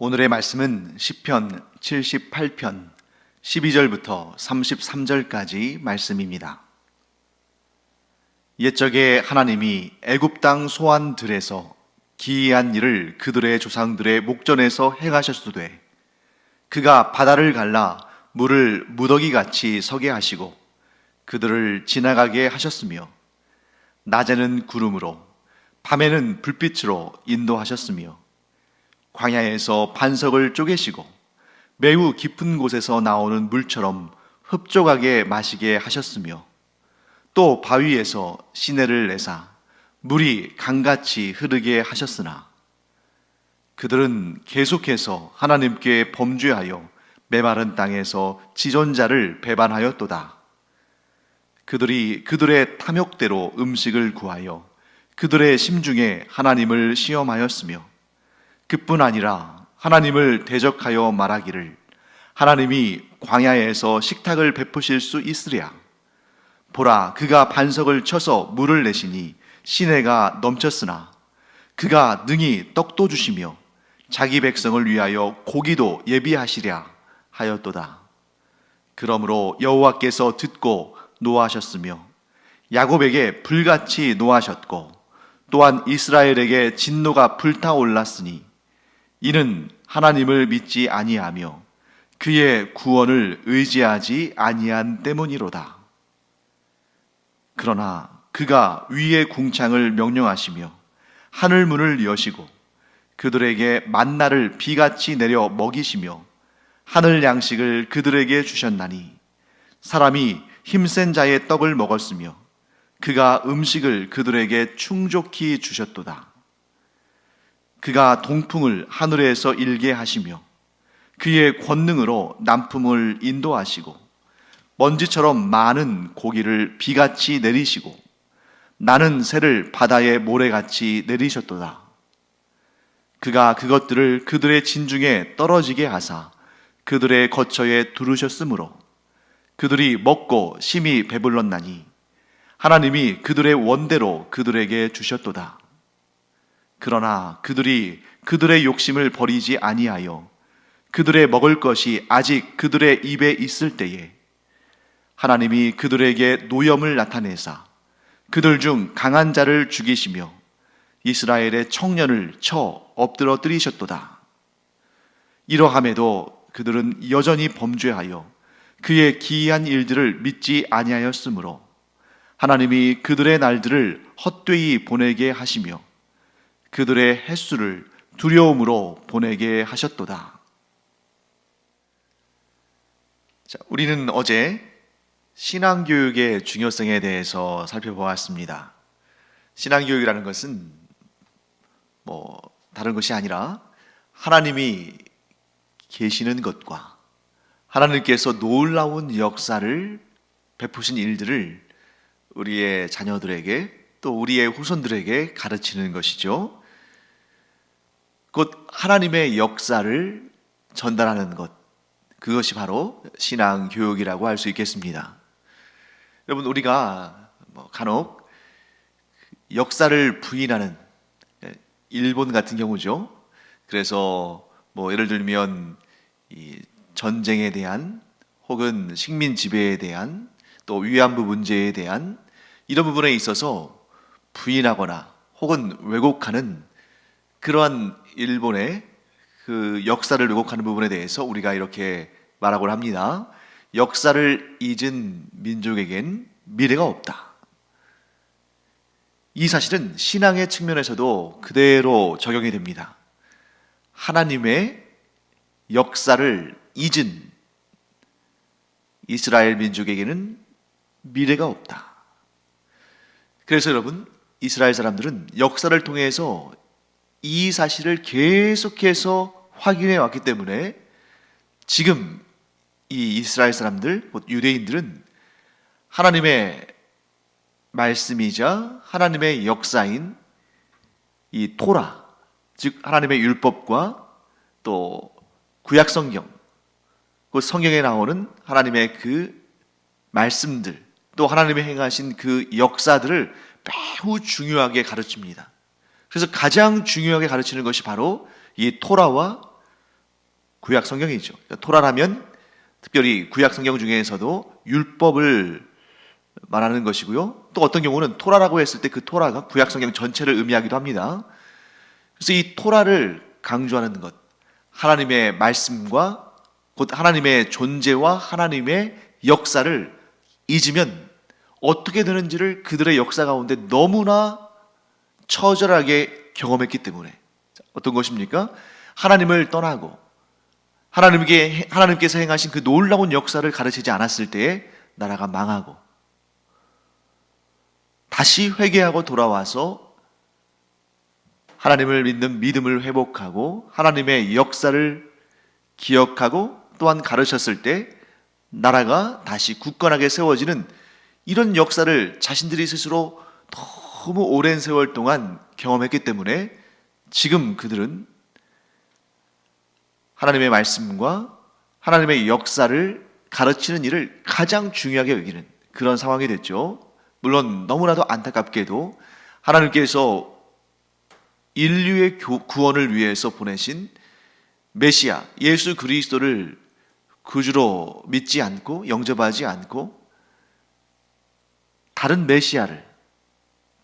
오늘의 말씀은 시편 78편 12절부터 33절까지 말씀입니다. 옛적에 하나님이 애굽 땅 소환들에서 기이한 일을 그들의 조상들의 목전에서 행하셨으되 그가 바다를 갈라 물을 무더기같이 서게 하시고 그들을 지나가게 하셨으며 낮에는 구름으로 밤에는 불빛으로 인도하셨으며 광야에서 반석을 쪼개시고 매우 깊은 곳에서 나오는 물처럼 흡족하게 마시게 하셨으며 또 바위에서 시내를 내사 물이 강같이 흐르게 하셨으나 그들은 계속해서 하나님께 범죄하여 메마른 땅에서 지존자를 배반하였도다. 그들이 그들의 탐욕대로 음식을 구하여 그들의 심중에 하나님을 시험하였으며 그뿐 아니라 하나님을 대적하여 말하기를 하나님이 광야에서 식탁을 베푸실 수 있으랴. 보라, 그가 반석을 쳐서 물을 내시니 시내가 넘쳤으나 그가 능히 떡도 주시며 자기 백성을 위하여 고기도 예비하시랴 하였도다. 그러므로 여호와께서 듣고 노하셨으며 야곱에게 불같이 노하셨고 또한 이스라엘에게 진노가 불타올랐으니 이는 하나님을 믿지 아니하며 그의 구원을 의지하지 아니한 때문이로다. 그러나 그가 위의 궁창을 명령하시며 하늘 문을 여시고 그들에게 만나를 비같이 내려 먹이시며 하늘 양식을 그들에게 주셨나니 사람이 힘센 자의 떡을 먹었으며 그가 음식을 그들에게 충족히 주셨도다. 그가 동풍을 하늘에서 일게 하시며 그의 권능으로 남풍을 인도하시고 먼지처럼 많은 고기를 비같이 내리시고 나는 새를 바다의 모래같이 내리셨도다. 그가 그것들을 그들의 진중에 떨어지게 하사 그들의 거처에 두르셨으므로 그들이 먹고 심히 배불렀나니 하나님이 그들의 원대로 그들에게 주셨도다. 그러나 그들이 그들의 욕심을 버리지 아니하여 그들의 먹을 것이 아직 그들의 입에 있을 때에 하나님이 그들에게 노염을 나타내사 그들 중 강한 자를 죽이시며 이스라엘의 청년을 쳐 엎드러뜨리셨도다. 이러함에도 그들은 여전히 범죄하여 그의 기이한 일들을 믿지 아니하였으므로 하나님이 그들의 날들을 헛되이 보내게 하시며 그들의 횟수를 두려움으로 보내게 하셨도다. 자, 우리는 어제 신앙교육의 중요성에 대해서 살펴보았습니다. 신앙교육이라는 것은 다른 것이 아니라 하나님이 계시는 것과 하나님께서 놀라운 역사를 베푸신 일들을 우리의 자녀들에게 또 우리의 후손들에게 가르치는 것이죠. 곧 하나님의 역사를 전달하는 것, 그것이 바로 신앙교육이라고 할 수 있겠습니다. 여러분, 우리가 간혹 역사를 부인하는, 일본 같은 경우죠. 그래서 예를 들면 이 전쟁에 대한 혹은 식민 지배에 대한 또 위안부 문제에 대한 이런 부분에 있어서 부인하거나 혹은 왜곡하는 그러한 일본의 그 역사를 왜곡하는 부분에 대해서 우리가 이렇게 말하곤 합니다. 역사를 잊은 민족에겐 미래가 없다. 이 사실은 신앙의 측면에서도 그대로 적용이 됩니다. 하나님의 역사를 잊은 이스라엘 민족에게는 미래가 없다. 그래서 여러분, 이스라엘 사람들은 역사를 통해서 이 사실을 계속해서 확인해 왔기 때문에 지금 이 이스라엘 사람들, 곧 유대인들은 하나님의 말씀이자 하나님의 역사인 이 토라, 즉 하나님의 율법과 또 구약 성경, 그 성경에 나오는 하나님의 그 말씀들, 또 하나님이 행하신 그 역사들을 매우 중요하게 가르칩니다. 그래서 가장 중요하게 가르치는 것이 바로 이 토라와 구약 성경이죠. 그러니까 토라라면 특별히 구약 성경 중에서도 율법을 말하는 것이고요. 또 어떤 경우는 토라라고 했을 때 그 토라가 구약 성경 전체를 의미하기도 합니다. 그래서 이 토라를 강조하는 것, 하나님의 말씀과 곧 하나님의 존재와 하나님의 역사를 잊으면 어떻게 되는지를 그들의 역사 가운데 너무나 처절하게 경험했기 때문에. 어떤 것입니까? 하나님을 떠나고 하나님께서 행하신 그 놀라운 역사를 가르치지 않았을 때에 나라가 망하고 다시 회개하고 돌아와서 하나님을 믿는 믿음을 회복하고 하나님의 역사를 기억하고 또한 가르쳤을 때 나라가 다시 굳건하게 세워지는 이런 역사를 자신들이 스스로 너무 오랜 세월 동안 경험했기 때문에 지금 그들은 하나님의 말씀과 하나님의 역사를 가르치는 일을 가장 중요하게 여기는 그런 상황이 됐죠. 물론 너무나도 안타깝게도 하나님께서 인류의 구원을 위해서 보내신 메시아 예수 그리스도를 구주로 믿지 않고 영접하지 않고 다른 메시아를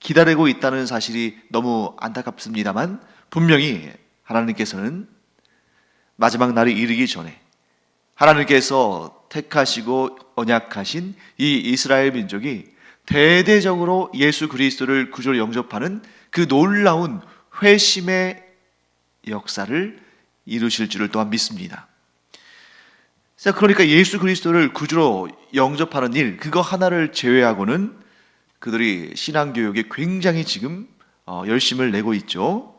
기다리고 있다는 사실이 너무 안타깝습니다만 분명히 하나님께서는 마지막 날이 이르기 전에 하나님께서 택하시고 언약하신 이 이스라엘 민족이 대대적으로 예수 그리스도를 구주로 영접하는 그 놀라운 회심의 역사를 이루실 줄을 또한 믿습니다. 자, 그러니까 예수 그리스도를 구주로 영접하는 일, 그거 하나를 제외하고는 그들이 신앙교육에 굉장히 지금 열심을 내고 있죠.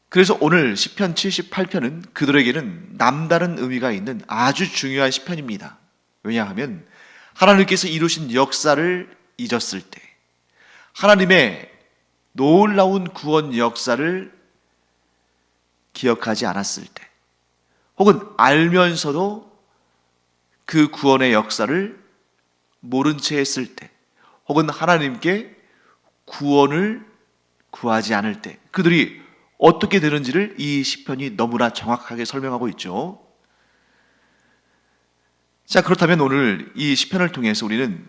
그래서 오늘 시편 78편은 그들에게는 남다른 의미가 있는 아주 중요한 시편입니다. 왜냐하면 하나님께서 이루신 역사를 잊었을 때, 하나님의 놀라운 구원 역사를 기억하지 않았을 때, 혹은 알면서도 그 구원의 역사를 모른 채 했을 때, 혹은 하나님께 구원을 구하지 않을 때 그들이 어떻게 되는지를 이 시편이 너무나 정확하게 설명하고 있죠. 자, 그렇다면 오늘 이 시편을 통해서 우리는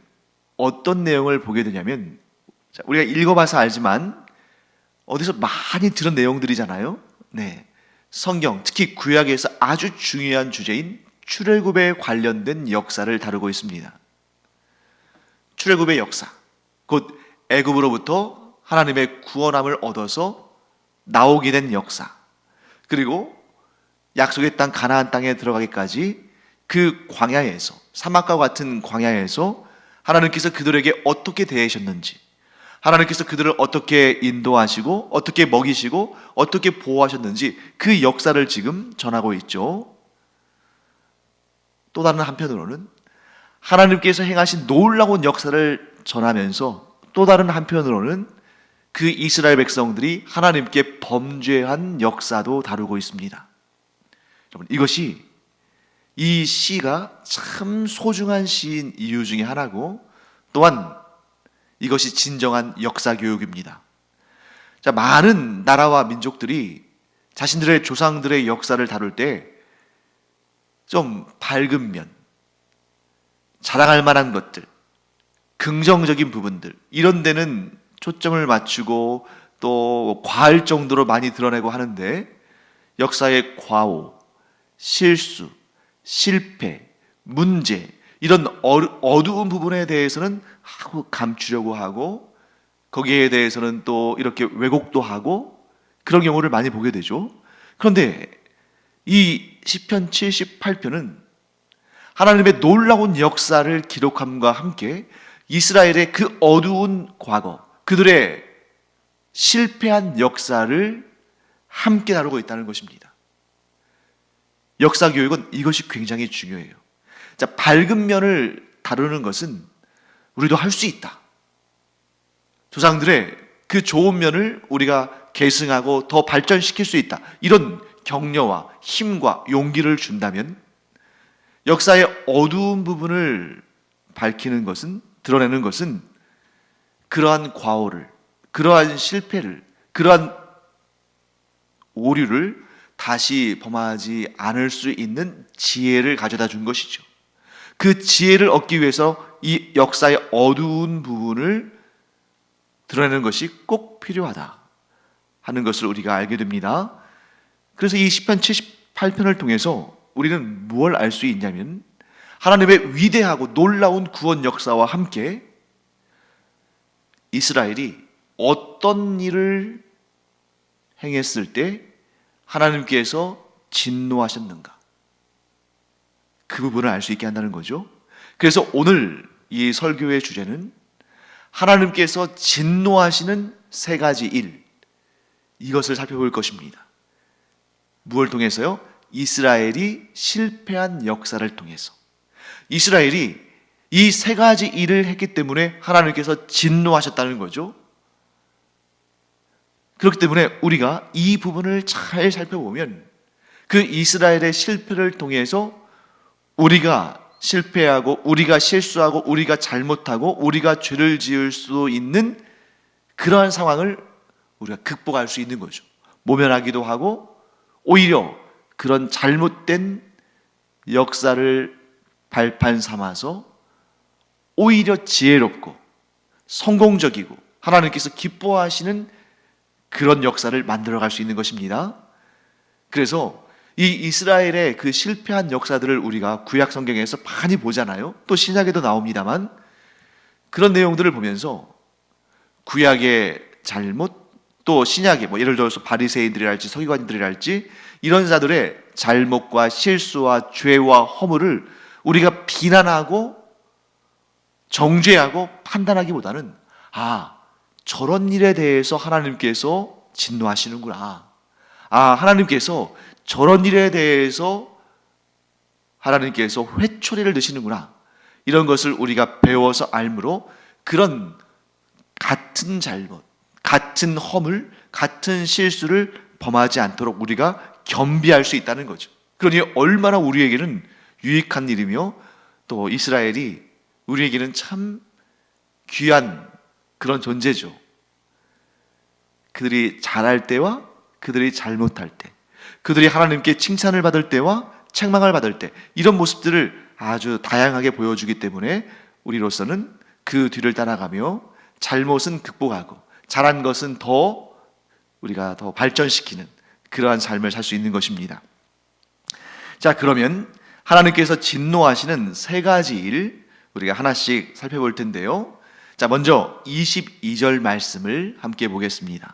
어떤 내용을 보게 되냐면, 우리가 읽어봐서 알지만 어디서 많이 들은 내용들이잖아요. 네, 성경, 특히 구약에서 아주 중요한 주제인 출애굽에 관련된 역사를 다루고 있습니다. 출애굽의 역사, 곧 애굽으로부터 하나님의 구원함을 얻어서 나오게 된 역사, 그리고 약속의 땅 가나안 땅에 들어가기까지 그 광야에서, 사막과 같은 광야에서 하나님께서 그들에게 어떻게 대하셨는지, 하나님께서 그들을 어떻게 인도하시고 어떻게 먹이시고 어떻게 보호하셨는지 그 역사를 지금 전하고 있죠. 또 다른 한편으로는 하나님께서 행하신 놀라운 역사를 전하면서 또 다른 한편으로는 그 이스라엘 백성들이 하나님께 범죄한 역사도 다루고 있습니다. 여러분, 이것이 이 시가 참 소중한 시인 이유 중에 하나고, 또한 이것이 진정한 역사 교육입니다. 자, 많은 나라와 민족들이 자신들의 조상들의 역사를 다룰 때 좀 밝은 면, 자랑할 만한 것들, 긍정적인 부분들, 이런 데는 초점을 맞추고 또 과할 정도로 많이 드러내고 하는데, 역사의 과오, 실수, 실패, 문제, 이런 어두운 부분에 대해서는 감추려고 하고, 거기에 대해서는 또 이렇게 왜곡도 하고, 그런 경우를 많이 보게 되죠. 그런데 이 시편 78편은 하나님의 놀라운 역사를 기록함과 함께 이스라엘의 그 어두운 과거, 그들의 실패한 역사를 함께 다루고 있다는 것입니다. 역사 교육은 이것이 굉장히 중요해요. 자, 밝은 면을 다루는 것은 우리도 할 수 있다. 조상들의 그 좋은 면을 우리가 계승하고 더 발전시킬 수 있다. 이런 격려와 힘과 용기를 준다면, 역사의 어두운 부분을 밝히는 것은, 드러내는 것은 그러한 과오를, 그러한 실패를, 그러한 오류를 다시 범하지 않을 수 있는 지혜를 가져다 준 것이죠. 그 지혜를 얻기 위해서 이 역사의 어두운 부분을 드러내는 것이 꼭 필요하다 하는 것을 우리가 알게 됩니다. 그래서 이 시편 78편을 통해서 우리는 무엇을 알 수 있냐면 하나님의 위대하고 놀라운 구원 역사와 함께 이스라엘이 어떤 일을 행했을 때 하나님께서 진노하셨는가, 그 부분을 알 수 있게 한다는 거죠. 그래서 오늘 이 설교의 주제는 하나님께서 진노하시는 세 가지 일, 이것을 살펴볼 것입니다. 무엇을 통해서요? 이스라엘이 실패한 역사를 통해서. 이스라엘이 이 세 가지 일을 했기 때문에 하나님께서 진노하셨다는 거죠. 그렇기 때문에 우리가 이 부분을 잘 살펴보면 그 이스라엘의 실패를 통해서 우리가 실패하고 우리가 실수하고 우리가 잘못하고 우리가 죄를 지을 수 있는 그러한 상황을 우리가 극복할 수 있는 거죠. 모면하기도 하고 오히려 그런 잘못된 역사를 발판 삼아서 오히려 지혜롭고 성공적이고 하나님께서 기뻐하시는 그런 역사를 만들어갈 수 있는 것입니다. 그래서 이 이스라엘의 그 실패한 역사들을 우리가 구약 성경에서 많이 보잖아요. 또 신약에도 나옵니다만 그런 내용들을 보면서 구약의 잘못, 또 신약의 예를 들어서 바리새인들이랄지 서기관들이랄지 이런 자들의 잘못과 실수와 죄와 허물을 우리가 비난하고 정죄하고 판단하기보다는 저런 일에 대해서 하나님께서 진노하시는구나, 하나님께서 저런 일에 대해서 하나님께서 회초리를 드시는구나, 이런 것을 우리가 배워서 알므로 그런 같은 잘못, 같은 허물, 같은 실수를 범하지 않도록 우리가 겸비할 수 있다는 거죠. 그러니 얼마나 우리에게는 유익한 일이며 또 이스라엘이 우리에게는 참 귀한 그런 존재죠. 그들이 잘할 때와 그들이 잘못할 때, 그들이 하나님께 칭찬을 받을 때와 책망을 받을 때, 이런 모습들을 아주 다양하게 보여주기 때문에 우리로서는 그 뒤를 따라가며 잘못은 극복하고 잘한 것은 우리가 더 발전시키는 그러한 삶을 살 수 있는 것입니다. 자, 그러면 하나님께서 진노하시는 세 가지 일 우리가 하나씩 살펴볼 텐데요. 자, 먼저 22절 말씀을 함께 보겠습니다.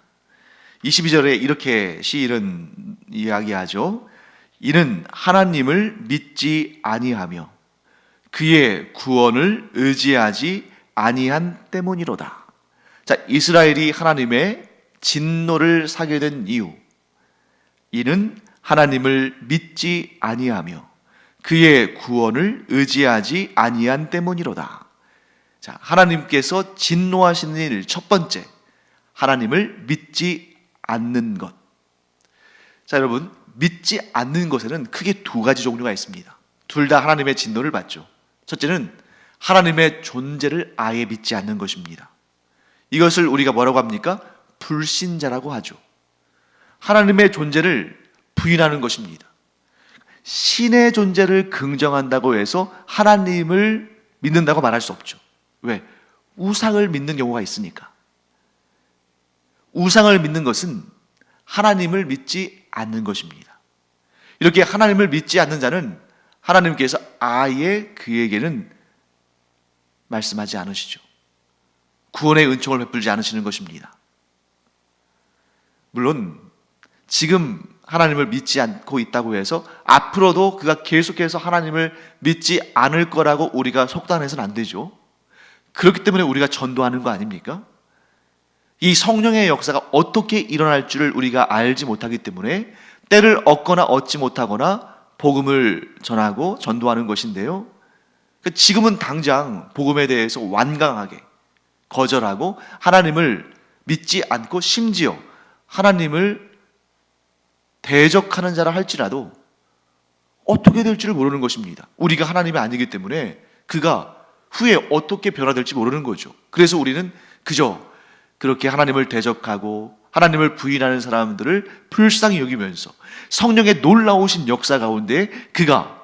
22절에 이렇게 시인은 이야기하죠. 이는 하나님을 믿지 아니하며 그의 구원을 의지하지 아니한 때문이로다. 자, 이스라엘이 하나님의 진노를 사게 된 이유, 이는 하나님을 믿지 아니하며 그의 구원을 의지하지 아니한 때문이로다. 자, 하나님께서 진노하시는 일 첫 번째, 하나님을 믿지 않는 것. 자, 여러분, 믿지 않는 것에는 크게 두 가지 종류가 있습니다. 둘 다 하나님의 진노를 받죠. 첫째는 하나님의 존재를 아예 믿지 않는 것입니다. 이것을 우리가 뭐라고 합니까? 불신자라고 하죠. 하나님의 존재를 부인하는 것입니다. 신의 존재를 긍정한다고 해서 하나님을 믿는다고 말할 수 없죠. 왜? 우상을 믿는 경우가 있으니까. 우상을 믿는 것은 하나님을 믿지 않는 것입니다. 이렇게 하나님을 믿지 않는 자는 하나님께서 아예 그에게는 말씀하지 않으시죠. 구원의 은총을 베풀지 않으시는 것입니다. 물론 지금 하나님을 믿지 않고 있다고 해서 앞으로도 그가 계속해서 하나님을 믿지 않을 거라고 우리가 속단해서는 안 되죠. 그렇기 때문에 우리가 전도하는 거 아닙니까? 이 성령의 역사가 어떻게 일어날 줄을 우리가 알지 못하기 때문에 때를 얻거나 얻지 못하거나 복음을 전하고 전도하는 것인데요. 지금은 당장 복음에 대해서 완강하게 거절하고 하나님을 믿지 않고 심지어 하나님을 대적하는 자라 할지라도 어떻게 될지를 모르는 것입니다. 우리가 하나님이 아니기 때문에 그가 후에 어떻게 변화될지 모르는 거죠. 그래서 우리는 그저 그렇게 하나님을 대적하고 하나님을 부인하는 사람들을 불쌍히 여기면서 성령의 놀라우신 역사 가운데 그가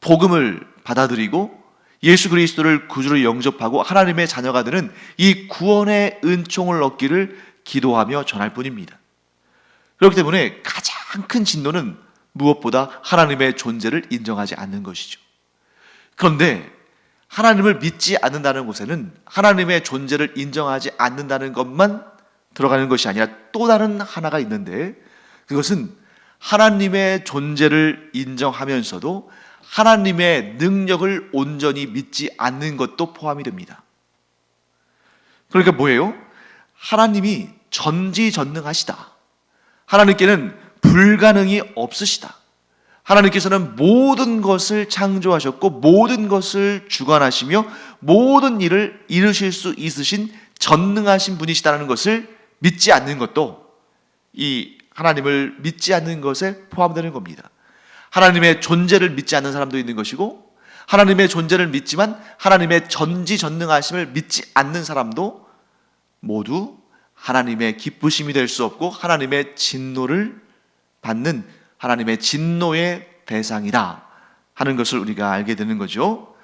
복음을 받아들이고 예수 그리스도를 구주로 영접하고 하나님의 자녀가 되는 이 구원의 은총을 얻기를 기도하며 전할 뿐입니다. 그렇기 때문에 가장 큰 진노는 무엇보다 하나님의 존재를 인정하지 않는 것이죠. 그런데 하나님을 믿지 않는다는 곳에는 하나님의 존재를 인정하지 않는다는 것만 들어가는 것이 아니라 또 다른 하나가 있는데, 그것은 하나님의 존재를 인정하면서도 하나님의 능력을 온전히 믿지 않는 것도 포함이 됩니다. 그러니까 뭐예요? 하나님이 전지전능하시다. 하나님께는 불가능이 없으시다. 하나님께서는 모든 것을 창조하셨고 모든 것을 주관하시며 모든 일을 이루실 수 있으신 전능하신 분이시다는 것을 믿지 않는 것도 이 하나님을 믿지 않는 것에 포함되는 겁니다. 하나님의 존재를 믿지 않는 사람도 있는 것이고, 하나님의 존재를 믿지만 하나님의 전지전능하심을 믿지 않는 사람도 모두 하나님의 기쁘심이 될 수 없고 하나님의 진노를 받는 하나님의 진노의 대상이다 하는 것을 우리가 알게 되는 거죠.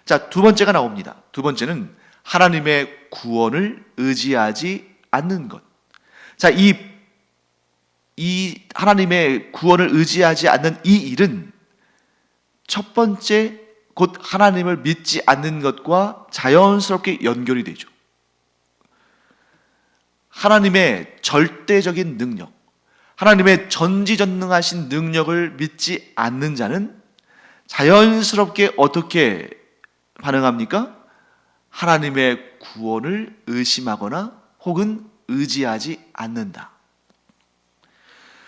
자, 두 번째가 나옵니다. 두 번째는 하나님의 구원을 의지하지 않는 것. 자, 이 하나님의 구원을 의지하지 않는 이 일은 첫 번째 곧 하나님을 믿지 않는 것과 자연스럽게 연결이 되죠. 하나님의 절대적인 능력, 하나님의 전지전능하신 능력을 믿지 않는 자는 자연스럽게 어떻게 반응합니까? 하나님의 구원을 의심하거나 혹은 의지하지 않는다.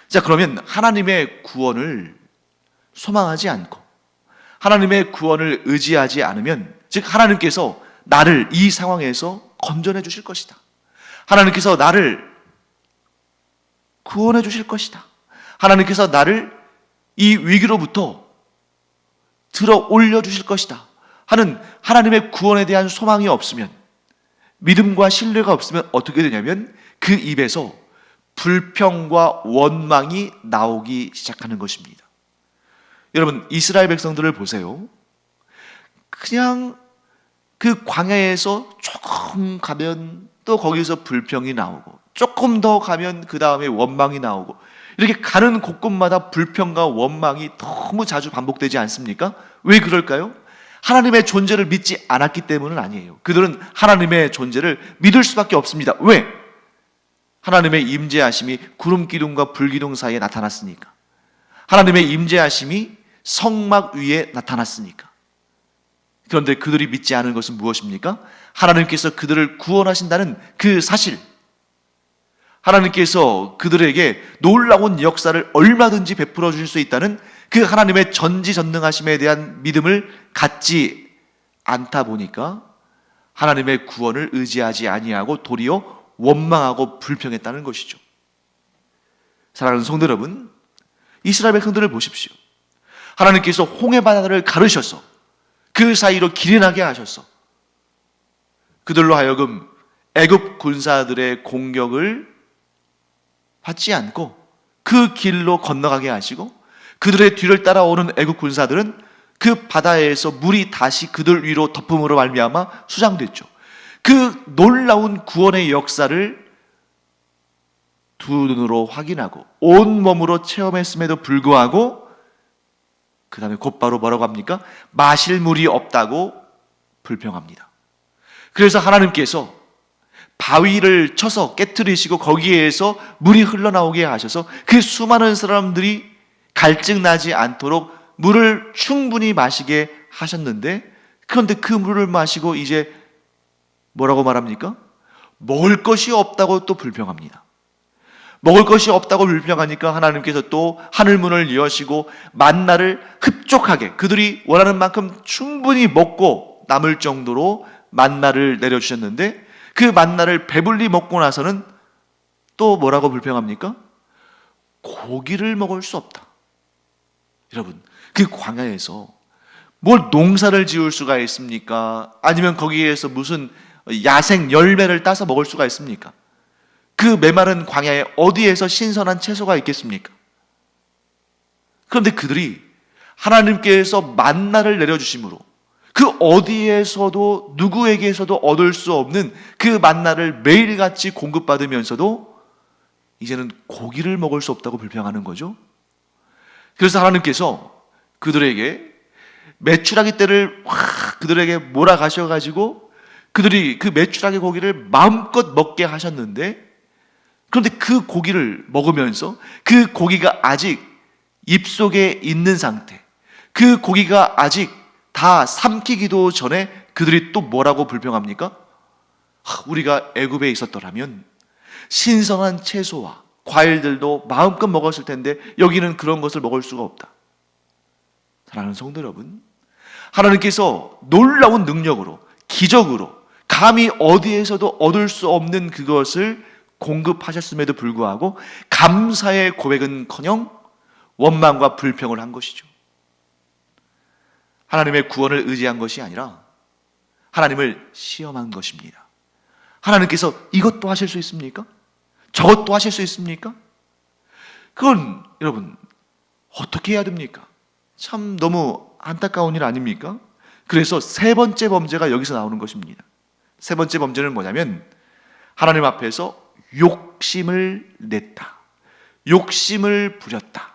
자, 그러면 하나님의 구원을 소망하지 않고 하나님의 구원을 의지하지 않으면, 즉 하나님께서 나를 이 상황에서 건져내 주실 것이다. 하나님께서 나를 구원해 주실 것이다. 하나님께서 나를 이 위기로부터 들어 올려 주실 것이다 하는 하나님의 구원에 대한 소망이 없으면, 믿음과 신뢰가 없으면 어떻게 되냐면 그 입에서 불평과 원망이 나오기 시작하는 것입니다. 여러분, 이스라엘 백성들을 보세요. 그냥 그 광야에서 조금 가면 또 거기서 불평이 나오고, 조금 더 가면 그 다음에 원망이 나오고, 이렇게 가는 곳곳마다 불평과 원망이 너무 자주 반복되지 않습니까? 왜 그럴까요? 하나님의 존재를 믿지 않았기 때문은 아니에요. 그들은 하나님의 존재를 믿을 수밖에 없습니다. 왜? 하나님의 임재하심이 구름 기둥과 불 기둥 사이에 나타났으니까. 하나님의 임재하심이 성막 위에 나타났으니까. 그런데 그들이 믿지 않은 것은 무엇입니까? 하나님께서 그들을 구원하신다는 그 사실, 하나님께서 그들에게 놀라운 역사를 얼마든지 베풀어 주실 수 있다는 그 하나님의 전지전능하심에 대한 믿음을 갖지 않다 보니까 하나님의 구원을 의지하지 아니하고 도리어 원망하고 불평했다는 것이죠. 사랑하는 성도 여러분, 이스라엘 백성들을 보십시오. 하나님께서 홍해 바다를 가르셔서 그 사이로 길이 나게 하셔서 그들로 하여금 애굽 군사들의 공격을 받지 않고 그 길로 건너가게 하시고, 그들의 뒤를 따라오는 애굽 군사들은 그 바다에서 물이 다시 그들 위로 덮음으로 말미암아 수장됐죠. 그 놀라운 구원의 역사를 두 눈으로 확인하고 온 몸으로 체험했음에도 불구하고 그 다음에 곧바로 뭐라고 합니까? 마실 물이 없다고 불평합니다. 그래서 하나님께서 바위를 쳐서 깨트리시고 거기에서 물이 흘러나오게 하셔서 그 수많은 사람들이 갈증 나지 않도록 물을 충분히 마시게 하셨는데, 그런데 그 물을 마시고 이제 뭐라고 말합니까? 먹을 것이 없다고 또 불평합니다. 먹을 것이 없다고 불평하니까 하나님께서 또 하늘문을 여시고 만나를 흡족하게 그들이 원하는 만큼 충분히 먹고 남을 정도로 만나를 내려주셨는데, 그 만나를 배불리 먹고 나서는 또 뭐라고 불평합니까? 고기를 먹을 수 없다. 여러분, 그 광야에서 뭘 농사를 지을 수가 있습니까? 아니면 거기에서 무슨 야생 열매를 따서 먹을 수가 있습니까? 그 메마른 광야에 어디에서 신선한 채소가 있겠습니까? 그런데 그들이 하나님께서 만나를 내려주심으로 그 어디에서도 누구에게서도 얻을 수 없는 그 만나를 매일같이 공급받으면서도 이제는 고기를 먹을 수 없다고 불평하는 거죠. 그래서 하나님께서 그들에게 메추라기 떼를 확 그들에게 몰아가셔가지고 그들이 그 메추라기 고기를 마음껏 먹게 하셨는데, 그런데 그 고기를 먹으면서 그 고기가 아직 입속에 있는 상태, 그 고기가 아직 다 삼키기도 전에 그들이 또 뭐라고 불평합니까? 우리가 애굽에 있었더라면 신선한 채소와 과일들도 마음껏 먹었을 텐데 여기는 그런 것을 먹을 수가 없다. 사랑하는 성도 여러분, 하나님께서 놀라운 능력으로, 기적으로 감히 어디에서도 얻을 수 없는 그것을 공급하셨음에도 불구하고 감사의 고백은커녕 원망과 불평을 한 것이죠. 하나님의 구원을 의지한 것이 아니라 하나님을 시험한 것입니다. 하나님께서 이것도 하실 수 있습니까? 저것도 하실 수 있습니까? 그건 여러분 어떻게 해야 됩니까? 참 너무 안타까운 일 아닙니까? 그래서 세 번째 범죄가 여기서 나오는 것입니다. 세 번째 범죄는 뭐냐면 하나님 앞에서 욕심을 냈다, 욕심을 부렸다,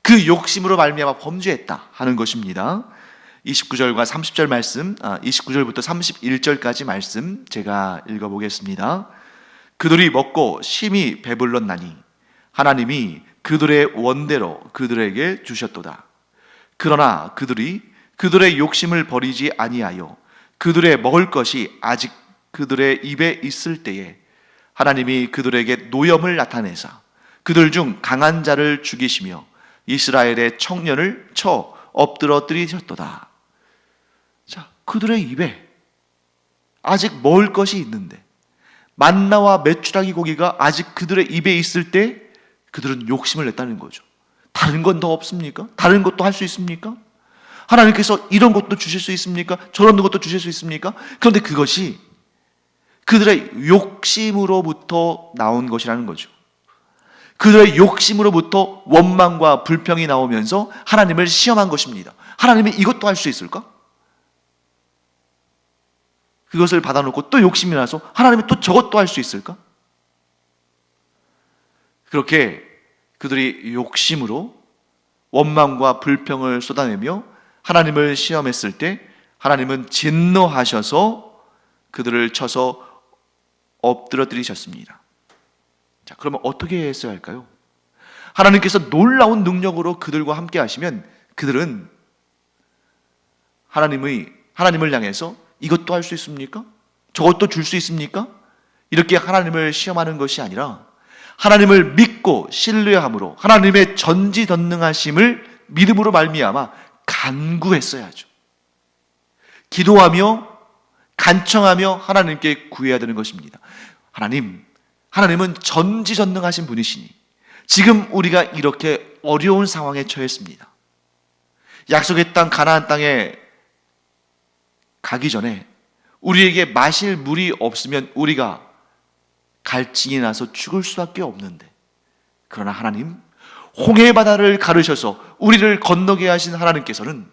그 욕심으로 말미암아 범죄했다 하는 것입니다. 29절과 30절 말씀, 29절부터 31절까지 말씀 제가 읽어보겠습니다. 그들이 먹고 심히 배불렀나니 하나님이 그들의 원대로 그들에게 주셨도다. 그러나 그들이 그들의 욕심을 버리지 아니하여 그들의 먹을 것이 아직 그들의 입에 있을 때에 하나님이 그들에게 노염을 나타내사 그들 중 강한 자를 죽이시며 이스라엘의 청년을 쳐 엎드러뜨리셨도다. 자, 그들의 입에 아직 먹을 것이 있는데 만나와 메추라기 고기가 아직 그들의 입에 있을 때 그들은 욕심을 냈다는 거죠. 다른 건 더 없습니까? 다른 것도 할 수 있습니까? 하나님께서 이런 것도 주실 수 있습니까? 저런 것도 주실 수 있습니까? 그런데 그것이 그들의 욕심으로부터 나온 것이라는 거죠. 그들의 욕심으로부터 원망과 불평이 나오면서 하나님을 시험한 것입니다. 하나님이 이것도 할 수 있을까? 그것을 받아놓고 또 욕심이 나서 하나님이 또 저것도 할 수 있을까? 그렇게 그들이 욕심으로 원망과 불평을 쏟아내며 하나님을 시험했을 때 하나님은 진노하셔서 그들을 쳐서 엎드러뜨리셨습니다. 자, 그러면 어떻게 했어야 할까요? 하나님께서 놀라운 능력으로 그들과 함께 하시면 그들은 하나님을 향해서 이것도 할 수 있습니까? 저것도 줄 수 있습니까? 이렇게 하나님을 시험하는 것이 아니라 하나님을 믿고 신뢰함으로 하나님의 전지전능하심을 믿음으로 말미암아 간구했어야죠. 기도하며 간청하며 하나님께 구해야 되는 것입니다. 하나님은 전지전능하신 분이시니 지금 우리가 이렇게 어려운 상황에 처했습니다. 약속의 땅 가나안 땅에 가기 전에 우리에게 마실 물이 없으면 우리가 갈증이 나서 죽을 수밖에 없는데, 그러나 하나님, 홍해 바다를 가르셔서 우리를 건너게 하신 하나님께서는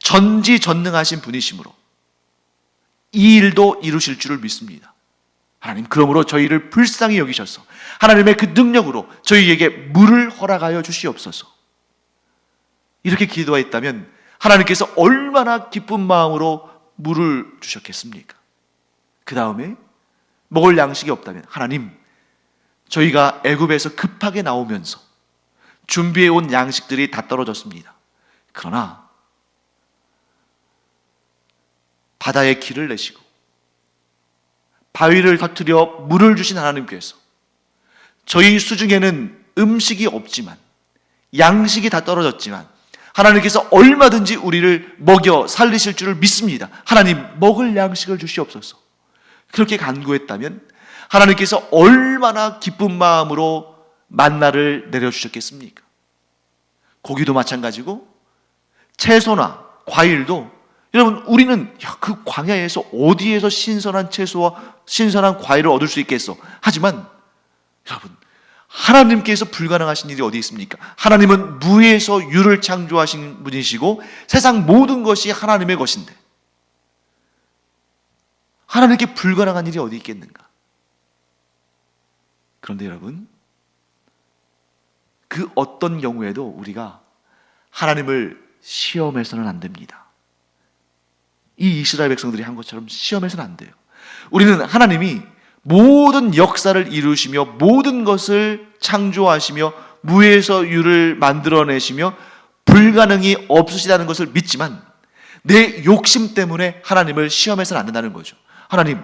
전지전능하신 분이시므로 이 일도 이루실 줄을 믿습니다. 하나님, 그러므로 저희를 불쌍히 여기셔서 하나님의 그 능력으로 저희에게 물을 허락하여 주시옵소서. 이렇게 기도했다면 하나님께서 얼마나 기쁜 마음으로 물을 주셨겠습니까? 그 다음에 먹을 양식이 없다면 하나님, 저희가 애굽에서 급하게 나오면서 준비해온 양식들이 다 떨어졌습니다. 그러나 바다에 길을 내시고 바위를 터뜨려 물을 주신 하나님께서 저희 수중에는 음식이 없지만, 양식이 다 떨어졌지만 하나님께서 얼마든지 우리를 먹여 살리실 줄을 믿습니다. 하나님, 먹을 양식을 주시옵소서. 그렇게 간구했다면 하나님께서 얼마나 기쁜 마음으로 만나를 내려주셨겠습니까? 고기도 마찬가지고 채소나 과일도, 여러분, 우리는 그 광야에서 어디에서 신선한 채소와 신선한 과일을 얻을 수 있겠어? 하지만 여러분, 하나님께서 불가능하신 일이 어디 있습니까? 하나님은 무에서 유를 창조하신 분이시고 세상 모든 것이 하나님의 것인데 하나님께 불가능한 일이 어디 있겠는가? 그런데 여러분, 그 어떤 경우에도 우리가 하나님을 시험해서는 안 됩니다. 이 이스라엘 백성들이 한 것처럼 시험해서는 안 돼요. 우리는 하나님이 모든 역사를 이루시며 모든 것을 창조하시며 무에서 유를 만들어내시며 불가능이 없으시다는 것을 믿지만 내 욕심 때문에 하나님을 시험해서는 안 된다는 거죠. 하나님,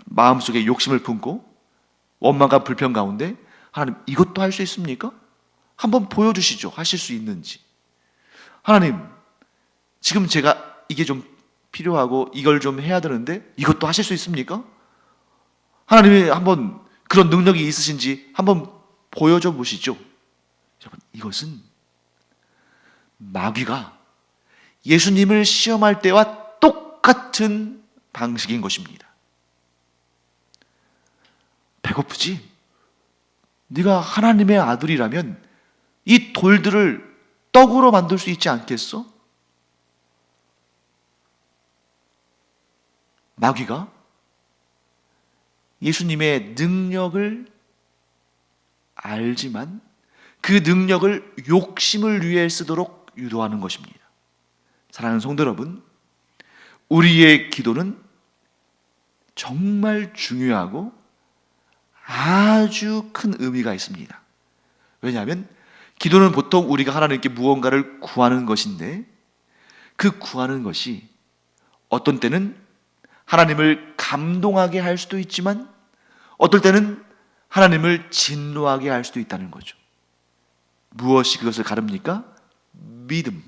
마음속에 욕심을 품고 원망과 불평 가운데 하나님, 이것도 할 수 있습니까? 한번 보여주시죠. 하실 수 있는지. 하나님, 지금 제가 이게 좀 필요하고 이걸 좀 해야 되는데 이것도 하실 수 있습니까? 하나님이 한번 그런 능력이 있으신지 한번 보여줘 보시죠. 여러분, 이것은 마귀가 예수님을 시험할 때와 똑같은 방식인 것입니다. 배고프지? 네가 하나님의 아들이라면 이 돌들을 떡으로 만들 수 있지 않겠어? 마귀가 예수님의 능력을 알지만 그 능력을 욕심을 위해 쓰도록 유도하는 것입니다. 사랑하는 성도 여러분, 우리의 기도는 정말 중요하고 아주 큰 의미가 있습니다. 왜냐하면 기도는 보통 우리가 하나님께 무언가를 구하는 것인데 그 구하는 것이 어떤 때는 하나님을 감동하게 할 수도 있지만 어떨 때는 하나님을 진노하게 할 수도 있다는 거죠. 무엇이 그것을 가릅니까? 믿음.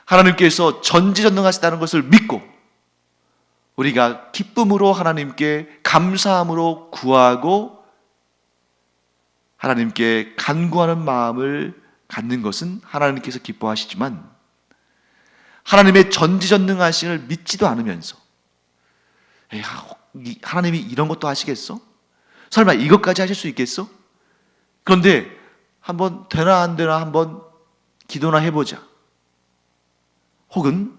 하나님께서 전지전능하시다는 것을 믿고 우리가 기쁨으로 하나님께 감사함으로 구하고 하나님께 간구하는 마음을 갖는 것은 하나님께서 기뻐하시지만 하나님의 전지전능하심을 믿지도 않으면서 하나님이 이런 것도 하시겠어? 설마 이것까지 하실 수 있겠어? 그런데 한번 되나 안 되나 한번 기도나 해보자. 혹은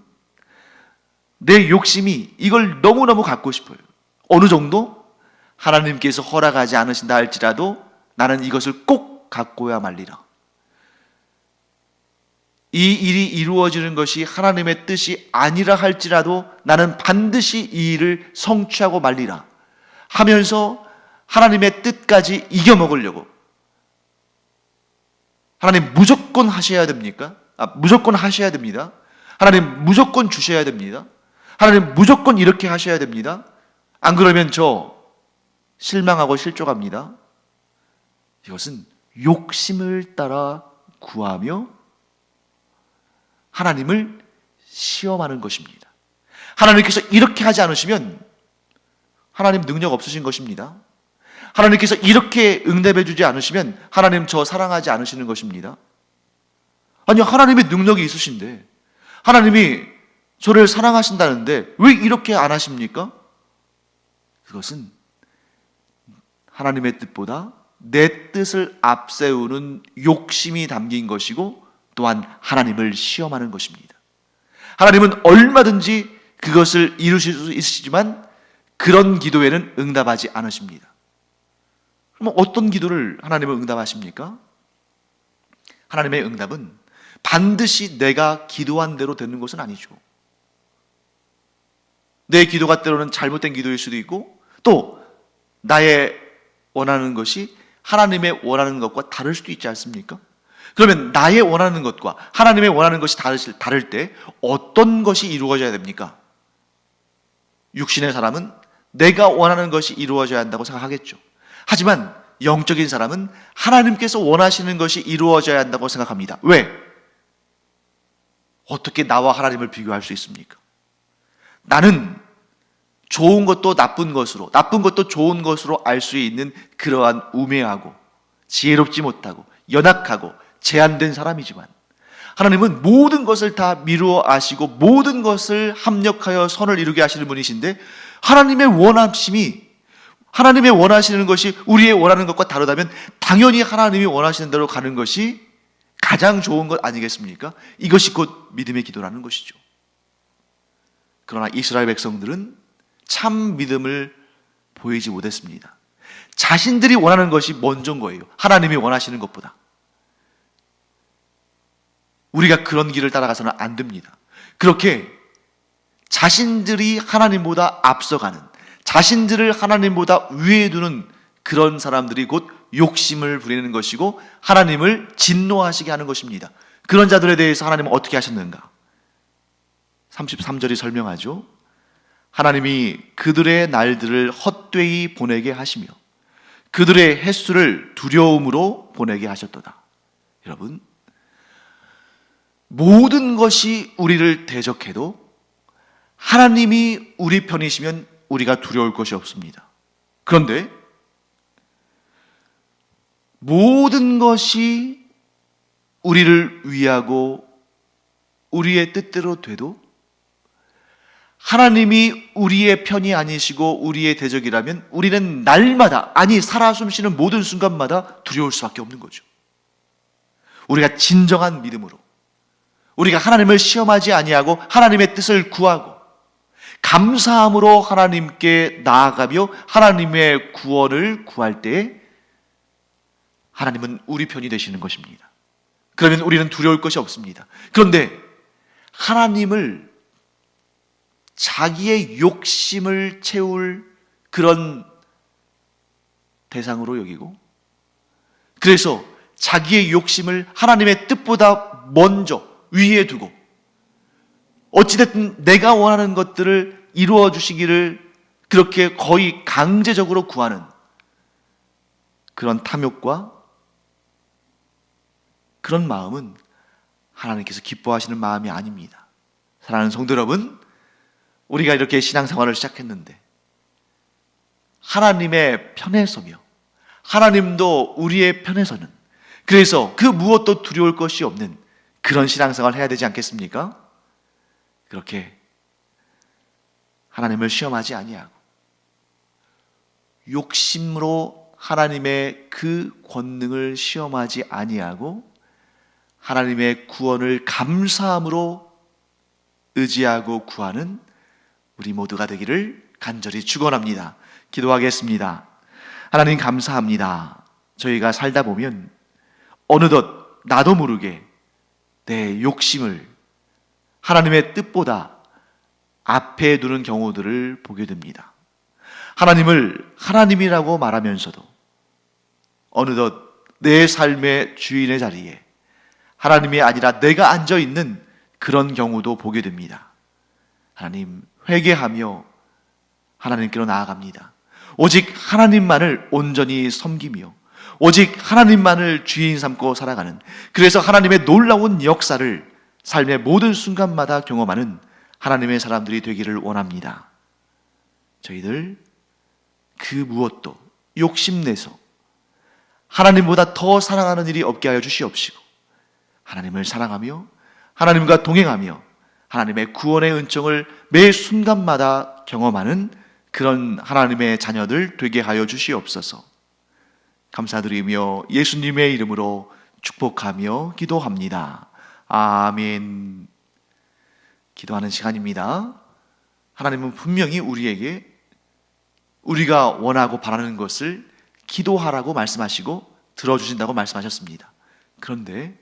내 욕심이 이걸 너무너무 갖고 싶어요. 어느 정도 하나님께서 허락하지 않으신다 할지라도 나는 이것을 꼭 갖고야 말리라. 이 일이 이루어지는 것이 하나님의 뜻이 아니라 할지라도 나는 반드시 이 일을 성취하고 말리라 하면서 하나님의 뜻까지 이겨먹으려고. 하나님 무조건 하셔야 됩니까? 무조건 하셔야 됩니다. 하나님 무조건 주셔야 됩니다. 하나님 무조건 이렇게 하셔야 됩니다. 안 그러면 저 실망하고 실족합니다. 이것은 욕심을 따라 구하며 하나님을 시험하는 것입니다. 하나님께서 이렇게 하지 않으시면 하나님 능력 없으신 것입니다. 하나님께서 이렇게 응답해 주지 않으시면 하나님 저 사랑하지 않으시는 것입니다. 아니, 하나님의 능력이 있으신데 하나님이 저를 사랑하신다는데 왜 이렇게 안 하십니까? 그것은 하나님의 뜻보다 내 뜻을 앞세우는 욕심이 담긴 것이고 또한 하나님을 시험하는 것입니다. 하나님은 얼마든지 그것을 이루실 수 있으시지만 그런 기도에는 응답하지 않으십니다. 그럼 어떤 기도를 하나님은 응답하십니까? 하나님의 응답은 반드시 내가 기도한 대로 되는 것은 아니죠. 내 기도가 때로는 잘못된 기도일 수도 있고 또 나의 원하는 것이 하나님의 원하는 것과 다를 수도 있지 않습니까? 그러면 나의 원하는 것과 하나님의 원하는 것이 다를 때 어떤 것이 이루어져야 됩니까? 육신의 사람은 내가 원하는 것이 이루어져야 한다고 생각하겠죠. 하지만 영적인 사람은 하나님께서 원하시는 것이 이루어져야 한다고 생각합니다. 왜? 어떻게 나와 하나님을 비교할 수 있습니까? 나는 좋은 것도 나쁜 것으로, 나쁜 것도 좋은 것으로 알 수 있는 그러한 우매하고 지혜롭지 못하고 연약하고 제한된 사람이지만 하나님은 모든 것을 다 미루어 아시고 모든 것을 합력하여 선을 이루게 하시는 분이신데 하나님의 원하심이 하나님의 원하시는 것이 우리의 원하는 것과 다르다면 당연히 하나님이 원하시는 대로 가는 것이 가장 좋은 것 아니겠습니까? 이것이 곧 믿음의 기도라는 것이죠. 그러나 이스라엘 백성들은 참 믿음을 보이지 못했습니다. 자신들이 원하는 것이 먼저인 거예요. 하나님이 원하시는 것보다. 우리가 그런 길을 따라가서는 안 됩니다. 그렇게 자신들이 하나님보다 앞서가는, 자신들을 하나님보다 위에 두는 그런 사람들이 곧 욕심을 부리는 것이고 하나님을 진노하시게 하는 것입니다. 그런 자들에 대해서 하나님은 어떻게 하셨는가? 33절이 설명하죠. 하나님이 그들의 날들을 헛되이 보내게 하시며 그들의 횟수를 두려움으로 보내게 하셨도다. 여러분, 모든 것이 우리를 대적해도 하나님이 우리 편이시면 우리가 두려울 것이 없습니다. 그런데 모든 것이 우리를 위하고 우리의 뜻대로 돼도 하나님이 우리의 편이 아니시고 우리의 대적이라면 우리는 날마다, 아니 살아 숨쉬는 모든 순간마다 두려울 수밖에 없는 거죠. 우리가 진정한 믿음으로, 우리가 하나님을 시험하지 아니하고 하나님의 뜻을 구하고 감사함으로 하나님께 나아가며 하나님의 구원을 구할 때에 하나님은 우리 편이 되시는 것입니다. 그러면 우리는 두려울 것이 없습니다. 그런데 하나님을 자기의 욕심을 채울 그런 대상으로 여기고, 그래서 자기의 욕심을 하나님의 뜻보다 먼저 위에 두고 어찌됐든 내가 원하는 것들을 이루어 주시기를 그렇게 거의 강제적으로 구하는 그런 탐욕과 그런 마음은 하나님께서 기뻐하시는 마음이 아닙니다. 사랑하는 성도 여러분, 우리가 이렇게 신앙생활을 시작했는데 하나님의 편에 서며 하나님도 우리의 편에 서는, 그래서 그 무엇도 두려울 것이 없는 그런 신앙생활을 해야 되지 않겠습니까? 그렇게 하나님을 시험하지 아니하고 욕심으로 하나님의 그 권능을 시험하지 아니하고 하나님의 구원을 감사함으로 의지하고 구하는 우리 모두가 되기를 간절히 축원합니다. 기도하겠습니다. 하나님 감사합니다. 저희가 살다 보면 어느덧 나도 모르게 내 욕심을 하나님의 뜻보다 앞에 두는 경우들을 보게 됩니다. 하나님을 하나님이라고 말하면서도 어느덧 내 삶의 주인의 자리에 하나님이 아니라 내가 앉아 있는 그런 경우도 보게 됩니다. 하나님, 회개하며 하나님께로 나아갑니다. 오직 하나님만을 온전히 섬기며 오직 하나님만을 주인 삼고 살아가는, 그래서 하나님의 놀라운 역사를 삶의 모든 순간마다 경험하는 하나님의 사람들이 되기를 원합니다. 저희들 그 무엇도 욕심내서 하나님보다 더 사랑하는 일이 없게 하여 주시옵시고 하나님을 사랑하며 하나님과 동행하며 하나님의 구원의 은총을 매 순간마다 경험하는 그런 하나님의 자녀들 되게 하여 주시옵소서. 감사드리며 예수님의 이름으로 축복하며 기도합니다. 아멘. 기도하는 시간입니다. 하나님은 분명히 우리에게 우리가 원하고 바라는 것을 기도하라고 말씀하시고 들어주신다고 말씀하셨습니다. 그런데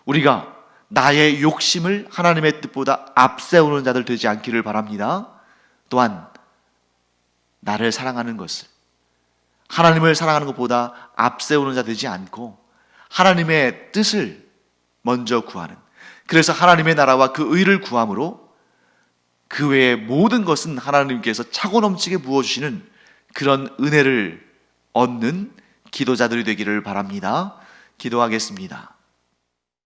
우리가 나의 욕심을 하나님의 뜻보다 앞세우는 자들 되지 않기를 바랍니다. 또한 나를 사랑하는 것을 하나님을 사랑하는 것보다 앞세우는 자 되지 않고 하나님의 뜻을 먼저 구하는, 그래서 하나님의 나라와 그 의를 구함으로 그 외의 모든 것은 하나님께서 차고 넘치게 부어주시는 그런 은혜를 얻는 기도자들이 되기를 바랍니다. 기도하겠습니다.